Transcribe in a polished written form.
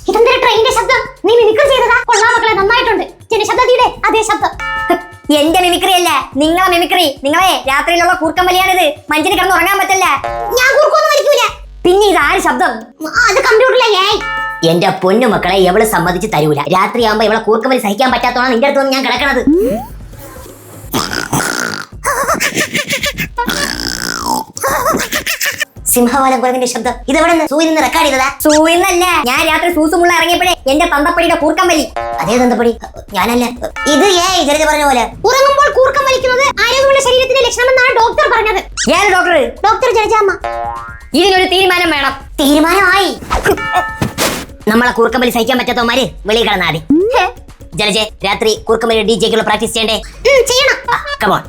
ഇതെന്തൊരു ട്രെയിനിന്റെ ശബ്ദം? നീ മിമിക്രി ചെയ്തതാ? കൊള്ളാം മക്കളെ, നന്നായിട്ടുണ്ട്. ശബ്ദത്തിയുടെ അതേ ശബ്ദം. എന്റെ മിമിക്രി അല്ല, നിങ്ങളെ മിമിക്രി. നിങ്ങളെ രാത്രിയിലുള്ള കൂർക്കം വലിയാണിത്. മഞ്ചിന് കിടന്ന് ഉറങ്ങാൻ പറ്റില്ല. ഞാൻ കൂർക്കൊന്നും വലിക്കൂല. പിന്നെ ഇത് ആര് ശബ്ദം? അത് കമ്പ്യൂട്ടറിലെ AI. എന്റെ പൊന്നു മക്കളെ, എവള് സമ്മതിച്ച് തരൂല. രാത്രിയാകുമ്പോ ഇവളെ കൂർക്കം വലി സഹിക്കാൻ പറ്റാത്തോണാണ് നിന്റെ അടുത്ത് ഞാൻ കിടക്കണത്. സിംഹവാലം കുരങ്ങിന്റെ ശബ്ദം ഇതെവിടെ സൂയിൽ നിന്ന് റെക്കോർഡ് ചെയ്തതാ? സൂയിന്നല്ല, ഞാൻ രാത്രി സൂസുമുള്ള ഇറങ്ങിയപ്പോഴേ എന്റെ തന്തപ്പടിയുടെ കൂർക്കം വലി. അതേ തന്തപ്പടി ഞാനല്ല, ഇത് ജലജ പറഞ്ഞ പോലെ. ഉറങ്ങുമ്പോൾ കൂർക്കം വലിക്കുന്നത് ആരോഗ്യമുള്ള ശരീരത്തിന്റെ ലക്ഷണമെന്നാണ് ഡോക്ടർ പറഞ്ഞത്. ഏത് ഡോക്ടർ? ഡോക്ടർ ജലജാമ്മ. ഇതിനൊരു തീരുമാനം വേണം. തീരുമാനമായി. നമ്മളെ കൂർക്കം വലി സഹിക്കാൻ പറ്റാത്തവന്മാര് വെളിയിൽ കിടന്നാതി. ജലജെ, രാത്രി കൂർക്കം വലി DJക്കുള്ള പ്രാക്ടീസ് ചെയ്യണ്ടേ? ചെയ്യണം. കമോൺ.